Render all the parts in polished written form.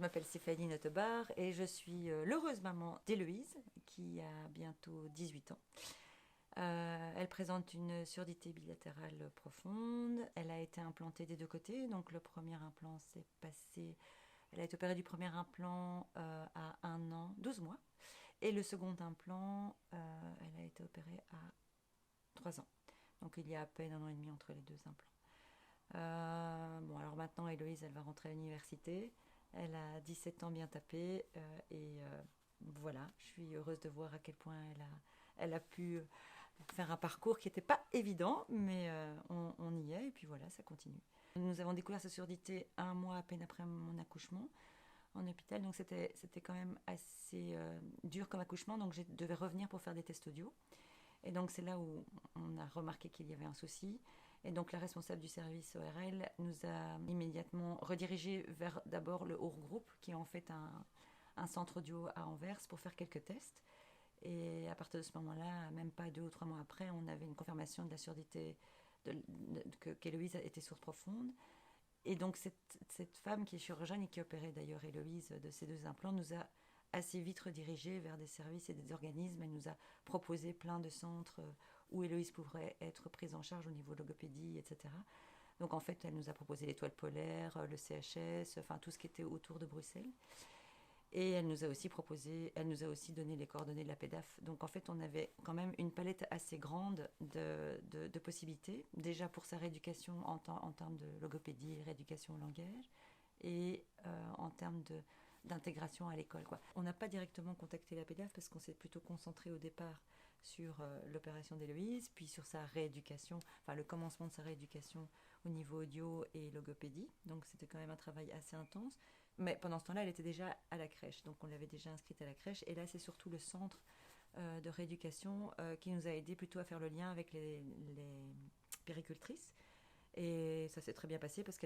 m'appelle Stéphanie Nottebar et je suis l'heureuse maman d'Héloïse qui a bientôt 18 ans. Elle présente une surdité bilatérale profonde. Elle a été implantée des deux côtés. Donc le premier implant s'est passé... Elle a été opérée du premier implant à 1 an, 12 mois. Et le second implant, elle a été opérée à 3 ans. Donc il y a à peine 1 an et demi entre les deux implants. Bon, alors maintenant, Héloïse, elle va rentrer à l'université. Elle a 17 ans bien tapés. Voilà, je suis heureuse de voir à quel point elle a pu faire un parcours qui n'était pas évident, mais on y est, et puis voilà, ça continue. Nous avons découvert sa surdité 1 mois à peine après mon accouchement en hôpital, donc c'était quand même assez dur comme accouchement, donc je devais revenir pour faire des tests audio. Et donc c'est là où on a remarqué qu'il y avait un souci. Et donc la responsable du service ORL nous a immédiatement redirigé vers d'abord le Our Group, qui est en fait un centre audio à Anvers, pour faire quelques tests. Et à partir de ce moment-là, même pas 2 ou 3 mois après, on avait une confirmation de la surdité, qu'Héloïse était sourde profonde. Et donc cette femme qui est chirurgienne et qui opérait d'ailleurs Héloïse de ces 2 implants nous a assez vite redirigée vers des services et des organismes. Elle nous a proposé plein de centres où Héloïse pourrait être prise en charge au niveau logopédie, etc. Donc en fait, elle nous a proposé l'Étoile polaire, le CHS, enfin tout ce qui était autour de Bruxelles. Et elle nous a aussi donné les coordonnées de la PEDAF. Donc en fait, on avait quand même une palette assez grande de possibilités. Déjà pour sa rééducation en termes de logopédie, rééducation au langage, et en termes d'intégration à l'école, quoi. On n'a pas directement contacté la PEDAF parce qu'on s'est plutôt concentré au départ sur l'opération d'Héloïse, puis sur sa rééducation, enfin le commencement de sa rééducation au niveau audio et logopédie. Donc c'était quand même un travail assez intense. Mais pendant ce temps-là, elle était déjà à la crèche, donc on l'avait déjà inscrite à la crèche. Et là, c'est surtout le centre de rééducation qui nous a aidé plutôt à faire le lien avec les péricultrices. Et ça s'est très bien passé parce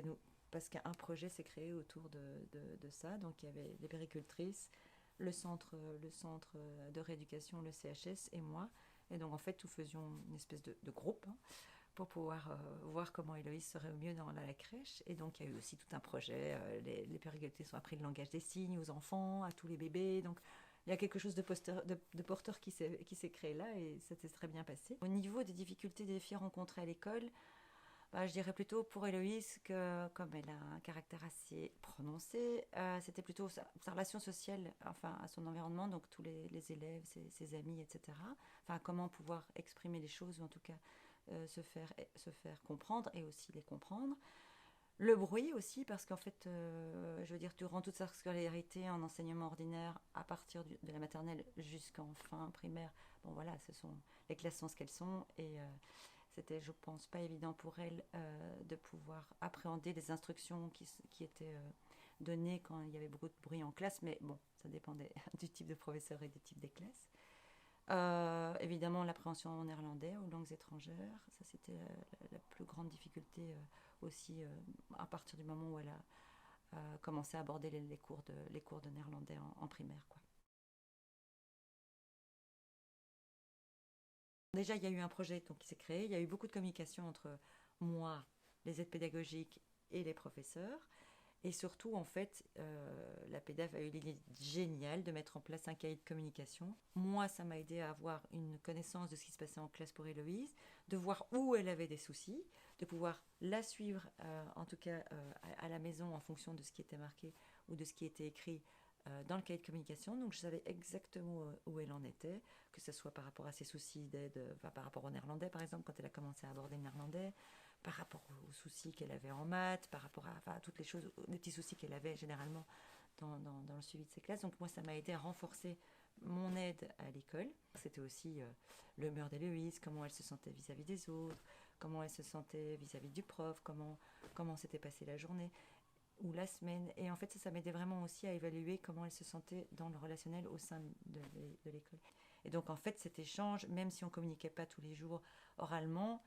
qu'un projet s'est créé autour de ça. Donc il y avait les péricultrices, le centre de rééducation, le CHS et moi. Et donc en fait, nous faisions une espèce de groupe, hein, pour pouvoir voir comment Héloïse serait au mieux dans la crèche. Et donc, il y a eu aussi tout un projet. Les péricultrices ont appris le langage des signes aux enfants, à tous les bébés. Donc, il y a quelque chose de porteur qui s'est créé là et ça s'est très bien passé. Au niveau des difficultés, des défis rencontrés à l'école, je dirais plutôt pour Héloïse que, comme elle a un caractère assez prononcé, c'était plutôt sa relation sociale, enfin à son environnement, donc tous les élèves, ses amis, etc. Enfin, comment pouvoir exprimer les choses, ou en tout cas se faire comprendre et aussi les comprendre. Le bruit aussi, parce qu'en fait, je veux dire, durant toute sa scolarité en enseignement ordinaire, à partir de la maternelle jusqu'en fin primaire, bon voilà, les classes sont ce qu'elles sont, et c'était, je pense, pas évident pour elle de pouvoir appréhender les instructions qui étaient données quand il y avait beaucoup de bruit en classe, mais bon, ça dépendait du type de professeur et du type des classes. Évidemment, l'appréhension en néerlandais, aux langues étrangères, ça c'était la plus grande difficulté aussi à partir du moment où elle a commencé à aborder les cours de néerlandais en primaire, quoi. Déjà, il y a eu un projet donc, qui s'est créé, il y a eu beaucoup de communication entre moi, les aides pédagogiques et les professeurs. Et surtout, en fait, la PEDAF a eu l'idée géniale de mettre en place un cahier de communication. Moi, ça m'a aidé à avoir une connaissance de ce qui se passait en classe pour Héloïse, de voir où elle avait des soucis, de pouvoir la suivre, en tout cas à la maison, en fonction de ce qui était marqué ou de ce qui était écrit dans le cahier de communication. Donc, je savais exactement où elle en était, que ce soit par rapport à ses soucis d'aide, par rapport au néerlandais, par exemple, quand elle a commencé à aborder le néerlandais, par rapport aux soucis qu'elle avait en maths, par rapport à toutes les choses, les petits soucis qu'elle avait généralement dans le suivi de ses classes. Donc moi, ça m'a aidé à renforcer mon aide à l'école. C'était aussi l'humeur d'Héloïse, comment elle se sentait vis-à-vis des autres, comment elle se sentait vis-à-vis du prof, comment s'était passée la journée ou la semaine. Et en fait, ça m'aidait vraiment aussi à évaluer comment elle se sentait dans le relationnel au sein de l'école. Et donc, en fait, cet échange, même si on ne communiquait pas tous les jours oralement,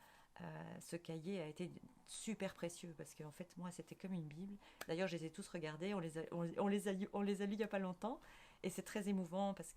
ce cahier a été super précieux parce qu'en fait, moi, c'était comme une Bible. D'ailleurs, je les ai tous regardés, on les a lus il n'y a pas longtemps. Et c'est très émouvant parce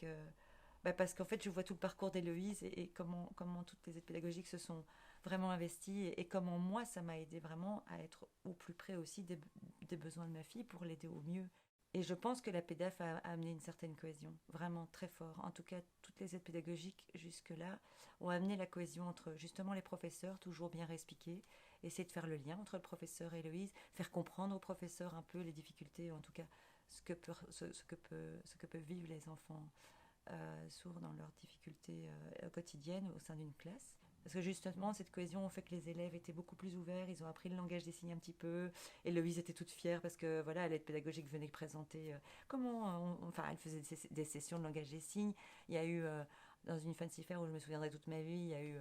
qu'en fait, je vois tout le parcours d'Héloïse et comment toutes les aides pédagogiques se sont vraiment investies et comment moi, ça m'a aidé vraiment à être au plus près aussi des besoins de ma fille pour l'aider au mieux. Et je pense que la PEDAF a amené une certaine cohésion, vraiment très fort. En tout cas, toutes les aides pédagogiques jusque-là ont amené la cohésion entre justement les professeurs, toujours bien réexpliquer, essayer de faire le lien entre le professeur et Héloïse, faire comprendre aux professeurs un peu les difficultés, en tout cas ce que peuvent vivre les enfants sourds dans leurs difficultés quotidiennes au sein d'une classe. Parce que justement, cette cohésion fait que les élèves étaient beaucoup plus ouverts, ils ont appris le langage des signes un petit peu. Et Héloïse était toute fière parce que voilà, l'aide pédagogique venait présenter enfin, elle faisait des sessions de langage des signes. Il y a eu, dans une fancy fair où je me souviendrai toute ma vie, il y a eu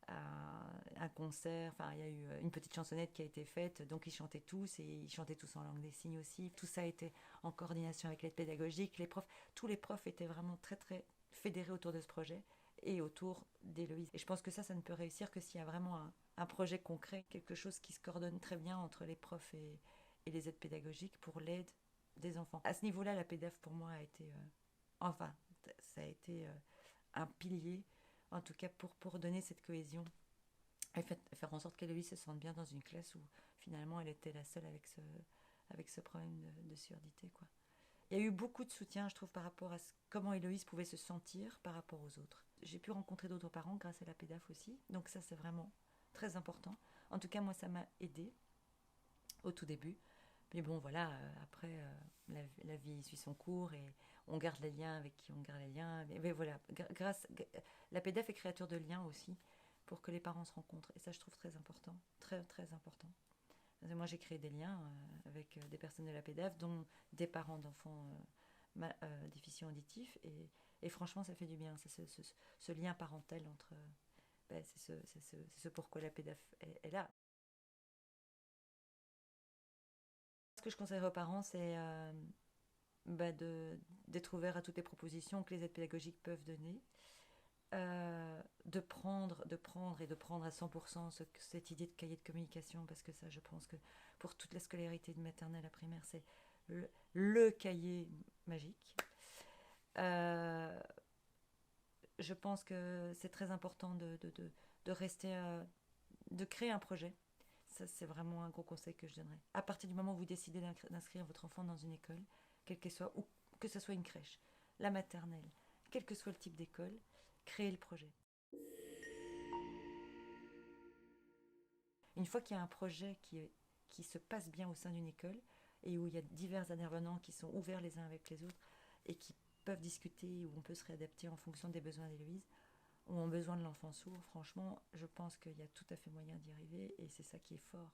un concert, enfin, il y a eu une petite chansonnette qui a été faite, donc ils chantaient tous et ils chantaient tous en langue des signes aussi. Tout ça était en coordination avec l'aide pédagogique. Tous les profs étaient vraiment très très fédérés autour de ce projet et autour d'Héloïse. Et je pense que ça ne peut réussir que s'il y a vraiment un projet concret, quelque chose qui se coordonne très bien entre les profs et les aides pédagogiques pour l'aide des enfants. À ce niveau-là, la PEDAF pour moi a été, enfin, ça a été un pilier, en tout cas pour donner cette cohésion et faire en sorte qu'Héloïse se sente bien dans une classe où finalement elle était la seule avec ce problème de surdité, quoi. Il y a eu beaucoup de soutien, je trouve, par rapport à comment Héloïse pouvait se sentir par rapport aux autres. J'ai pu rencontrer d'autres parents grâce à la PEDAF aussi, donc ça c'est vraiment très important. En tout cas, moi ça m'a aidée au tout début. Mais bon, voilà, après, la vie suit son cours et on garde les liens avec qui on garde les liens. Mais voilà, la PEDAF est créature de liens aussi pour que les parents se rencontrent. Et ça, je trouve très important, très très important. Moi, j'ai créé des liens avec des personnes de la PEDAF, dont des parents d'enfants déficients auditifs. Et franchement, ça fait du bien. C'est ce lien parental entre... c'est ce pourquoi la PEDAF est là. Ce que je conseillerais aux parents, c'est d'être ouvert à toutes les propositions que les aides pédagogiques peuvent donner. De prendre et de prendre à 100% cette idée de cahier de communication, parce que ça, je pense que pour toute la scolarité de maternelle à primaire, c'est le cahier magique. Je pense que c'est très important de rester, de créer un projet. Ça, c'est vraiment un gros conseil que je donnerais. À partir du moment où vous décidez d'inscrire votre enfant dans une école, quelle qu'elle soit, ou que ce soit une crèche, la maternelle, quel que soit le type d'école, créez le projet. Une fois qu'il y a un projet qui se passe bien au sein d'une école et où il y a divers intervenants qui sont ouverts les uns avec les autres et qui peuvent discuter, où on peut se réadapter en fonction des besoins d'Héloïse ou en besoin de l'enfant sourd, franchement, je pense qu'il y a tout à fait moyen d'y arriver et c'est ça qui est fort.